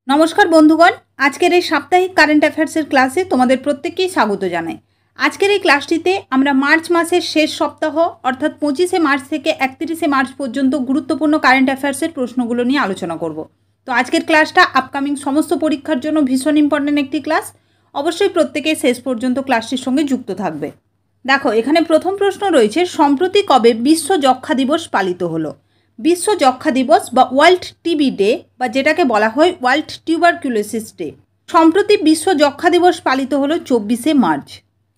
নমস্কার বন্ধুগণ, আজকের এই সাপ্তাহিক কারেন্ট অ্যাফেয়ার্সের ক্লাসে তোমাদের প্রত্যেককেই স্বাগত জানাই। আজকের এই ক্লাসটিতে আমরা মার্চ মাসের শেষ সপ্তাহ অর্থাৎ 25শে মার্চ থেকে 31শে মার্চ পর্যন্ত গুরুত্বপূর্ণ কারেন্ট অ্যাফেয়ার্সের প্রশ্নগুলো নিয়ে আলোচনা করব। তো আজকের ক্লাসটা আপকামিং সমস্ত পরীক্ষার জন্য ভীষণ ইম্পর্ট্যান্ট একটি ক্লাস। অবশ্যই প্রত্যেকে শেষ পর্যন্ত ক্লাসটির সঙ্গে যুক্ত থাকবে। দেখো, এখানে প্রথম প্রশ্ন রয়েছে, সম্প্রতি কবে বিশ্ব যক্ষ্মা দিবস পালিত হলো? বিশ্ব যক্ষ্মা দিবস বা ওয়ার্ল্ড টিবি ডে বা যেটাকে বলা হয় ওয়ার্ল্ড টিউবারকুলোসিস ডে, সম্প্রতি বিশ্ব যক্ষ্মা দিবস পালিত হলো 24শে মার্চ।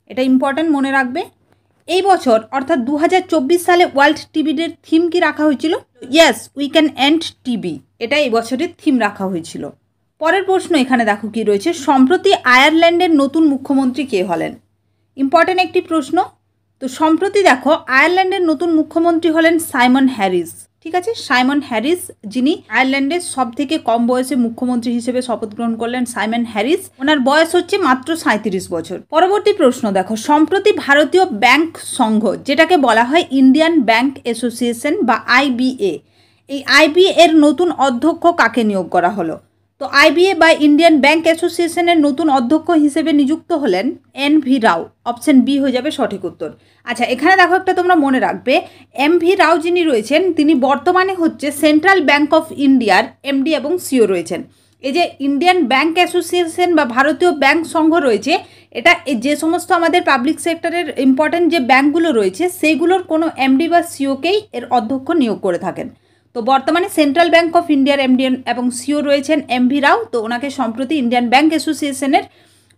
এটা ইম্পর্ট্যান্ট, মনে রাখবে। এই বছর অর্থাৎ 2024 সালে ওয়ার্ল্ড টিবি ডের থিম কি রাখা হয়েছিল? Yes, we can end TB, এটা এই বছরের থিম রাখা হয়েছিল। পরের প্রশ্ন এখানে দেখো কি রয়েছে, সম্প্রতি আয়ারল্যান্ডের নতুন মুখ্যমন্ত্রী কে হলেন? ইম্পর্ট্যান্ট একটি প্রশ্ন। তো সম্প্রতি দেখো, আয়ারল্যান্ডের নতুন মুখ্যমন্ত্রী হলেন সাইমন হ্যারিস। ঠিক আছে, সাইমন হ্যারিস, যিনি আয়ারল্যান্ডের সব থেকে কম বয়সে মুখ্যমন্ত্রী হিসেবে শপথ গ্রহণ করলেন সাইমন হ্যারিস। ওনার বয়স হচ্ছে মাত্র 37 বছর। পরবর্তী প্রশ্ন দেখো, সম্প্রতি ভারতীয় ব্যাংক সংঘ, যেটাকে বলা হয় ইন্ডিয়ান ব্যাংক অ্যাসোসিয়েশন বা আইবিএ, এই আইবিএ এর নতুন অধ্যক্ষ কাকে নিয়োগ করা হলো? তো আইবিএ বা ইন্ডিয়ান ব্যাংক অ্যাসোসিয়েশনের নতুন অধ্যক্ষ হিসেবে নিযুক্ত হলেন এন.ভি. রাও। অপশন বি হয়ে যাবে সঠিক উত্তর। আচ্ছা, এখানে দেখো একটা তোমরা মনে রাখবে, এম.ভি. রাও যিনি রয়েছেন তিনি বর্তমানে হচ্ছে সেন্ট্রাল ব্যাংক অফ ইন্ডিয়ার এমডি এবং সিও রয়েছেন। এই যে ইন্ডিয়ান ব্যাংক অ্যাসোসিয়েশন বা ভারতীয় ব্যাংক সংঘ রয়েছে, এটা যে সমস্ত আমাদের পাবলিক সেক্টরের ইম্পর্ট্যান্ট যে ব্যাংকগুলো রয়েছে সেইগুলোর কোনো এমডি বা সিওকেই এর অধ্যক্ষ নিয়োগ করে থাকেন। তো বর্তমানে সেন্ট্রাল ব্যাংক অফ ইন্ডিয়ার এমডি এবং সিও রয়েছেন এম.ভি. রাও। তো ওনাকে সম্প্রতি ইন্ডিয়ান ব্যাংক অ্যাসোসিয়েশনের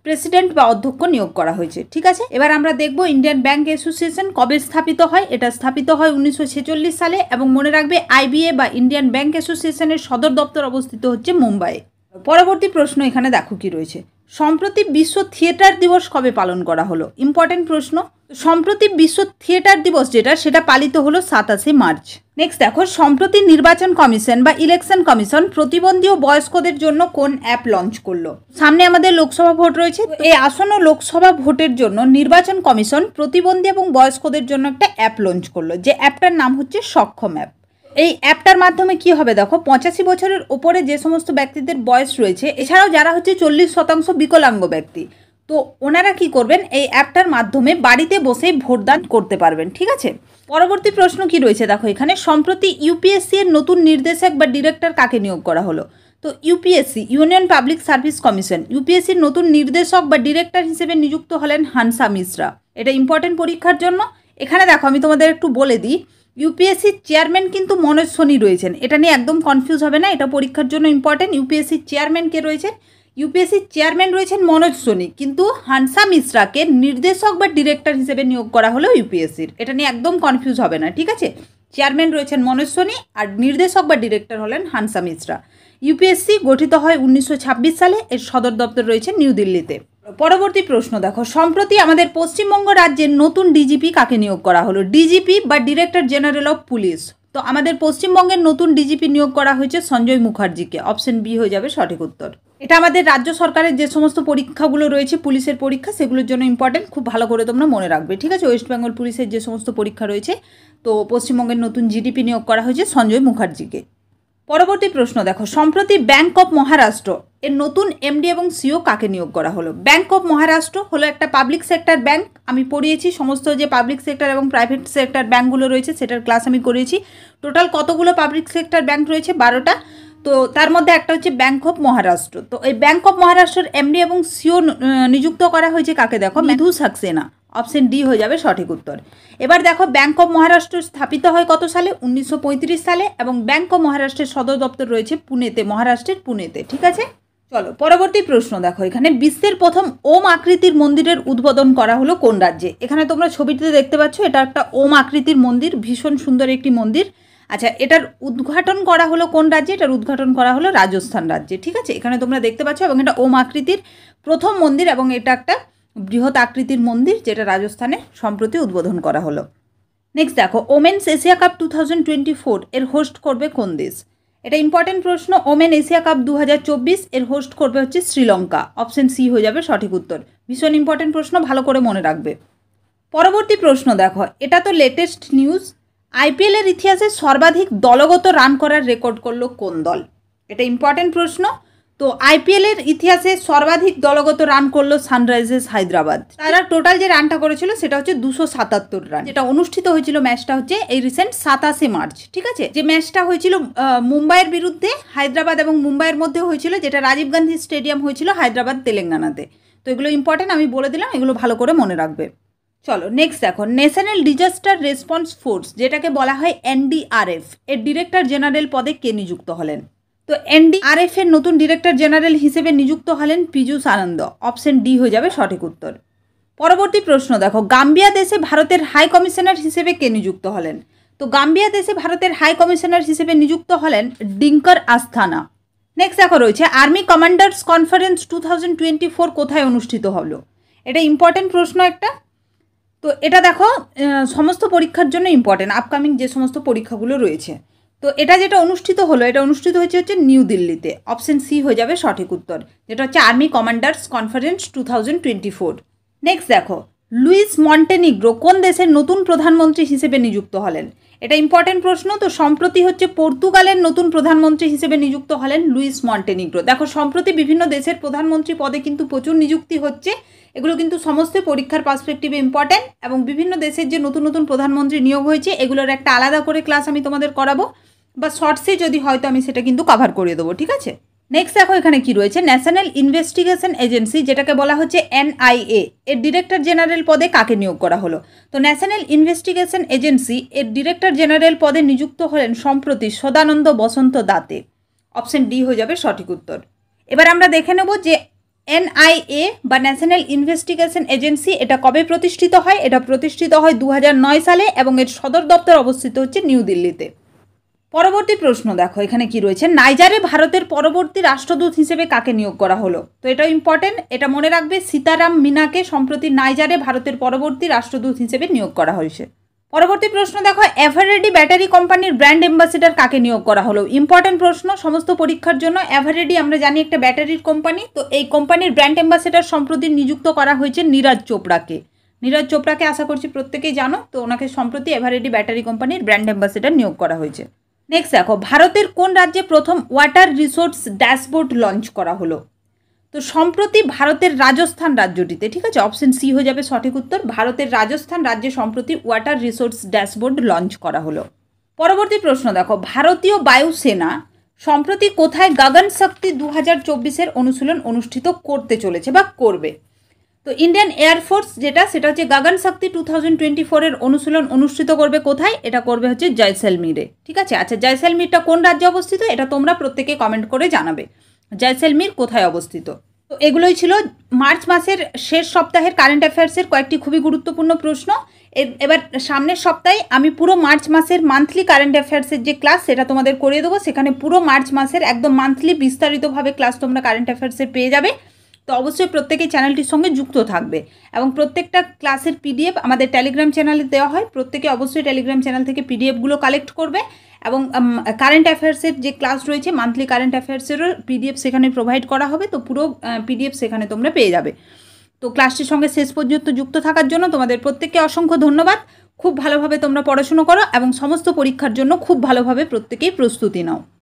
প্রেসিডেন্ট বা অধ্যক্ষ নিয়োগ করা হয়েছে। ঠিক আছে, এবার আমরা দেখব ইন্ডিয়ান ব্যাংক অ্যাসোসিয়েশন কবে স্থাপিত হয়। এটা স্থাপিত হয় 1946 সালে এবং মনে রাখবে আইবিএ বা ইন্ডিয়ান ব্যাংক অ্যাসোসিয়েশনের সদর দপ্তর অবস্থিত হচ্ছে মুম্বাইয়ে। পরবর্তী প্রশ্ন এখানে দেখো কি রয়েছে, সম্প্রতি বিশ্ব থিয়েটার দিবস কবে পালন করা হলো? ইম্পর্টেন্ট প্রশ্ন। সম্প্রতি বিশ্ব থিয়েটার দিবস সেটা পালিত হলো 27শে মার্চ। নেক্সট দেখো, সম্প্রতি নির্বাচন কমিশন বা ইলেকশন কমিশন প্রতিবন্ধী ও বয়স্কদের জন্য কোন অ্যাপ লঞ্চ করলো? সামনে আমাদের লোকসভা ভোট রয়েছে। এই আসন্ন লোকসভা ভোটের জন্য নির্বাচন কমিশন প্রতিবন্ধী এবং বয়স্কদের জন্য একটা অ্যাপ লঞ্চ করলো, যে অ্যাপটার নাম হচ্ছে সক্ষম অ্যাপ। এই অ্যাপটার মাধ্যমে কি হবে দেখো, 85 বছরের ওপরে যে সমস্ত ব্যক্তিদের বয়স রয়েছে, এছাড়াও যারা হচ্ছে 40% বিকলাঙ্গ ব্যক্তি, তো ওনারা কি করবেন, এই অ্যাপটার মাধ্যমে বাড়িতে বসেই ভোটদান করতে পারবেন। ঠিক আছে, পরবর্তী প্রশ্ন কি রয়েছে দেখো, এখানে সম্প্রতি ইউপিএসসি এর নতুন নির্দেশক বা ডিরেক্টর কাকে নিয়োগ করা হলো? তো UPSC, union public service commission, ইউপিএসসির নতুন নির্দেশক বা ডিরেক্টর হিসেবে নিযুক্ত হলেন হানসা মিশ্রা। এটা ইম্পর্টেন্ট পরীক্ষার জন্য। এখানে দেখো আমি তোমাদের একটু বলে দিই, ইউপিএসসির চেয়ারম্যান কিন্তু মনোজ সোনি রয়েছেন। এটা নিয়ে একদম কনফিউজ হবে না, এটা পরীক্ষার জন্য ইম্পর্টেন্ট। ইউপিএসসির চেয়ারম্যান কে রয়েছেন? ইউপিএসসির চেয়ারম্যান রয়েছেন মনোজ সোনি, কিন্তু হানসা মিশ্রাকে নির্দেশক বা ডিরেক্টর হিসেবে নিয়োগ করা হলো ইউপিএসসির। এটা নিয়ে একদম কনফিউজ হবে না। ঠিক আছে, চেয়ারম্যান রয়েছেন মনোজ সোনি আর নির্দেশক বা ডিরেক্টর হলেন হানসা মিশ্রা। ইউপিএসসি গঠিত হয় 1926 সালে। এর সদর দপ্তর রয়েছে নিউ দিল্লিতে। পরবর্তী প্রশ্ন দেখো, সম্প্রতি আমাদের পশ্চিমবঙ্গ রাজ্যের নতুন ডিজিপি কাকে নিয়োগ করা হলো? ডিজিপি বা ডিরেক্টর জেনারেল অফ পুলিশ। তো আমাদের পশ্চিমবঙ্গের নতুন ডিজিপি নিয়োগ করা হয়েছে সঞ্জয় মুখার্জিকে। অপশন বি হয়ে যাবে সঠিক উত্তর। এটা আমাদের রাজ্য সরকারের যে সমস্ত পরীক্ষাগুলো রয়েছে পুলিশের পরীক্ষা, সেগুলোর জন্য ইম্পর্টেন্ট, খুব ভালো করে তোমরা মনে রাখবে। ঠিক আছে, ওয়েস্ট বেঙ্গল পুলিশের যে সমস্ত পরীক্ষা রয়েছে, তো পশ্চিমবঙ্গের নতুন জিডিপি নিয়োগ করা হয়েছে সঞ্জয় মুখার্জিকে। পরবর্তী প্রশ্ন দেখো, সম্প্রতি ব্যাংক অফ মহারাষ্ট্র এর নতুন এমডি এবং সিও কাকে নিয়োগ করা হলো? ব্যাংক অফ মহারাষ্ট্র হলো একটা পাবলিক সেক্টর ব্যাংক। আমি পড়িয়েছি সমস্ত যে পাবলিক সেক্টর এবং প্রাইভেট সেক্টর ব্যাংকগুলো রয়েছে, সেটার ক্লাস আমি করিয়েছি। টোটাল কতগুলো পাবলিক সেক্টর ব্যাংক রয়েছে? 12টা। তো তার মধ্যে একটা হচ্ছে ব্যাংক অফ মহারাষ্ট্র। তো এই ব্যাংক অফ মহারাষ্ট্রের এমডি এবং সিও নিযুক্ত করা হয়েছে কাকে দেখো? মৃদু সাক্সেনা। অপশন ডি হয়ে যাবে সঠিক উত্তর। এবার দেখো, ব্যাংক অফ মহারাষ্ট্র স্থাপিত হয় কত সালে? 1935 সালে। এবং ব্যাংক অফ মহারাষ্ট্রের সদর দপ্তর রয়েছে পুনেতে, মহারাষ্ট্রের পুনেতে। ঠিক আছে, চলো পরবর্তী প্রশ্ন দেখো, এখানে বিশ্বের প্রথম ওম আকৃতির মন্দিরের উদ্বোধন করা হলো কোন রাজ্যে? এখানে তোমরা ছবিটিতে দেখতে পাচ্ছ, এটা একটা ওম আকৃতির মন্দির, ভীষণ সুন্দর একটি মন্দির। আচ্ছা, এটার উদ্ঘাটন করা হলো কোন রাজ্যে? এটার উদ্ঘাটন করা হলো রাজস্থান রাজ্যে। ঠিক আছে, এখানে তোমরা দেখতে পাচ্ছ, এবং এটা ওম আকৃতির প্রথম মন্দির এবং এটা একটা বৃহৎ আকৃতির মন্দির, যেটা রাজস্থানে সম্প্রতি উদ্বোধন করা হলো। নেক্সট দেখো, ওমেন্স এশিয়া কাপ 2024 এর হোস্ট করবে কোন দেশ? এটা ইম্পর্টেন্ট প্রশ্ন। ওমেন এশিয়া কাপ 2024 এর হোস্ট করবে হচ্ছে শ্রীলঙ্কা। অপশন সি হয়ে যাবে সঠিক উত্তর। ভীষণ ইম্পর্টেন্ট প্রশ্ন, ভালো করে মনে রাখবে। পরবর্তী প্রশ্ন দেখো, এটা তো লেটেস্ট নিউজ, আইপিএল এর ইতিহাসে সর্বাধিক দলগত রান করার রেকর্ড করলো কোন দল? এটা ইম্পর্টেন্ট প্রশ্ন। তো আইপিএল এর ইতিহাসে সর্বাধিক দলগত রান করলো সানরাইজার্স হায়দ্রাবাদ। তারা টোটাল যে রানটা করেছিল সেটা হচ্ছে 277 রান। যেটা অনুষ্ঠিত হয়েছিল ম্যাচটা হচ্ছে এই রিসেন্ট 27 মার্চ, ঠিক আছে। যে ম্যাচটা হয়েছিল মুম্বাইয়ের বিরুদ্ধে, হায়দ্রাবাদ এবং মুম্বাইয়ের মধ্যে হয়েছিল, যেটা রাজীব গান্ধী স্টেডিয়াম হয়েছিল হায়দ্রাবাদ তেলেঙ্গানাতে। তো এগুলো ইম্পর্টেন্ট, আমি বলে দিলাম, এগুলো ভালো করে মনে রাখবে। চলো নেক্সট দেখো, ন্যাশনাল ডিজাস্টার রেসপন্স ফোর্স যেটাকে বলা হয় এনডিআরএফ এর ডিরেক্টর জেনারেল পদে কে নিযুক্ত হলেন? তো এনডিআরএফ এর নতুন ডিরেক্টর জেনারেল হিসেবে নিযুক্ত হলেন পীযূষ আনন্দ। অপশন ডি হয়ে যাবে সঠিক উত্তর। পরবর্তী প্রশ্ন দেখো, গাম্বিয়া দেশে ভারতের হাই কমিশনার হিসেবে কে নিযুক্ত হলেন? তো গাম্বিয়া দেশে ভারতের হাই কমিশনার হিসেবে নিযুক্ত হলেন ডিঙ্কর আস্থানা। নেক্সট দেখো রয়েছে আর্মি কমান্ডার্স কনফারেন্স 2024 কোথায় অনুষ্ঠিত হলো? এটা ইম্পর্টেন্ট প্রশ্ন একটা। তো এটা দেখো সমস্ত পরীক্ষার জন্য ইম্পর্টেন্ট, আপকামিং যে সমস্ত পরীক্ষাগুলো রয়েছে। তো এটা যেটা অনুষ্ঠিত হলো, এটা অনুষ্ঠিত হচ্ছে নিউ দিল্লিতে। অপশন সি হয়ে যাবে সঠিক উত্তর, যেটা হচ্ছে আর্মি কমান্ডার্স কনফারেন্স 2024। নেক্সট দেখো, লুইস মন্টেনিগ্রো কোন দেশের নতুন প্রধানমন্ত্রী হিসেবে নিযুক্ত হলেন? এটা ইম্পর্টেন্ট প্রশ্ন। তো সম্প্রতি হচ্ছে পর্তুগালের নতুন প্রধানমন্ত্রী হিসেবে নিযুক্ত হলেন লুইস মন্টেনিগ্রো। দেখো সম্প্রতি বিভিন্ন দেশের প্রধানমন্ত্রী পদে কিন্তু প্রচুর নিযুক্তি হচ্ছে, এগুলো কিন্তু সমস্ত পরীক্ষার পার্সপেক্টিভে ইম্পর্টেন্ট। এবং বিভিন্ন দেশের যে নতুন নতুন প্রধানমন্ত্রী নিয়োগ হয়েছে এগুলোর একটা আলাদা করে ক্লাস আমি তোমাদের করাবো, বা শর্টসে যদি হয়তো আমি সেটা কিন্তু কভার করে দেবো, ঠিক আছে। নেক্সট দেখো এখানে কি রয়েছে, ন্যাশনাল ইনভেস্টিগেশন এজেন্সি যেটাকে বলা হচ্ছে এনআইএ এর ডিরেক্টর জেনারেল পদে কাকে নিয়োগ করা হলো? তো ন্যাশনাল ইনভেস্টিগেশন এজেন্সি এর ডিরেক্টর জেনারেল পদে নিযুক্ত হলেন সম্প্রতি সদানন্দ বসন্ত দাতে। অপশন ডি হয়ে যাবে সঠিক উত্তর। এবার আমরা দেখে নেব যে এনআইএ বা ন্যাশনাল ইনভেস্টিগেশন এজেন্সি এটা কবে প্রতিষ্ঠিত হয়। এটা প্রতিষ্ঠিত হয় 2009 সালে এবং এর সদর দপ্তর অবস্থিত হচ্ছে নিউ দিল্লিতে। পরবর্তী প্রশ্ন দেখো এখানে কি রয়েছে, নাইজারে ভারতের পরবর্তী রাষ্ট্রদূত হিসেবে কাকে নিয়োগ করা হলো? তো এটাও ইম্পর্টেন্ট, এটা মনে রাখবে, সীতারাম মিনাকে সম্প্রতি নাইজারে ভারতের পরবর্তী রাষ্ট্রদূত হিসেবে নিয়োগ করা হয়েছে। পরবর্তী প্রশ্ন দেখো, এভারেডি ব্যাটারি কোম্পানির ব্র্যান্ড অ্যাম্বাসেডর কাকে নিয়োগ করা হলো? ইম্পর্টেন্ট প্রশ্ন সমস্ত পরীক্ষার জন্য। এভারেডি আমরা জানি একটা ব্যাটারির কোম্পানি, তো এই কোম্পানির ব্র্যান্ড অ্যাম্বাসেডর সম্প্রতি নিযুক্ত করা হয়েছে নীরজ চোপড়াকে। নীরজ চোপড়াকে আশা করছি প্রত্যেকেই জানো, তো ওনাকে সম্প্রতি এভারেডি ব্যাটারি কোম্পানির ব্র্যান্ড অ্যাম্বাসেডর নিয়োগ করা হয়েছে। নেক্সট দেখো, ভারতের কোন রাজ্যে প্রথম ওয়াটার রিসোর্স ড্যাশবোর্ড লঞ্চ করা হলো? তো সম্প্রতি ভারতের রাজস্থান রাজ্যটিতে, ঠিক আছে। অপশন সি হয়ে যাবে সঠিক উত্তর, ভারতের রাজস্থান রাজ্যে সম্প্রতি ওয়াটার রিসোর্স ড্যাশবোর্ড লঞ্চ করা হলো। পরবর্তী প্রশ্ন দেখো, ভারতীয় বায়ুসেনা সম্প্রতি কোথায় গগন শক্তি 2024 অনুশীলন অনুষ্ঠিত করতে চলেছে বা করবে? তো ইন্ডিয়ান এয়ারফোর্স যেটা, সেটা হচ্ছে গগন শক্তি 2024 অনুশীলন অনুষ্ঠিত করবে কোথায়? এটা করবে হচ্ছে জয়সলমীরে, ঠিক আছে। আচ্ছা, জয়সলমীরটা কোন রাজ্যে অবস্থিত এটা তোমরা প্রত্যেকে কমেন্ট করে জানাবে, জয়সলমীর কোথায় অবস্থিত। তো এগুলোই ছিল মার্চ মাসের শেষ সপ্তাহের কারেন্ট অ্যাফেয়ার্সের কয়েকটি খুবই গুরুত্বপূর্ণ প্রশ্ন। এবার সামনের সপ্তাহে আমি পুরো মার্চ মাসের মান্থলি কারেন্ট অ্যাফেয়ার্সের যে ক্লাস সেটা তোমাদের করিয়ে দেবো। সেখানে পুরো মার্চ মাসের একদম মান্থলি বিস্তারিতভাবে ক্লাস তোমরা কারেন্ট অ্যাফেয়ার্সের পেয়ে যাবে। তো অবশ্যই প্রত্যেকেই চ্যানেলটির সঙ্গে যুক্ত থাকবে এবং প্রত্যেকটা ক্লাসের পিডিএফ আমাদের টেলিগ্রাম চ্যানেলে দেওয়া হয়। প্রত্যেকে অবশ্যই টেলিগ্রাম চ্যানেল থেকে পিডিএফগুলো কালেক্ট করবে এবং কারেন্ট অ্যাফেয়ার্সের যে ক্লাস রয়েছে মান্থলি কারেন্ট অ্যাফেয়ার্সেরও পিডিএফ সেখানে প্রোভাইড করা হবে। তো পুরো পিডিএফ সেখানে তোমরা পেয়ে যাবে। তো ক্লাসটির সঙ্গে শেষ পর্যন্ত যুক্ত থাকার জন্য তোমাদের প্রত্যেককে অসংখ্য ধন্যবাদ। খুব ভালোভাবে তোমরা পড়াশুনো করো এবং সমস্ত পরীক্ষার জন্য খুব ভালোভাবে প্রত্যেকেই প্রস্তুতি নাও।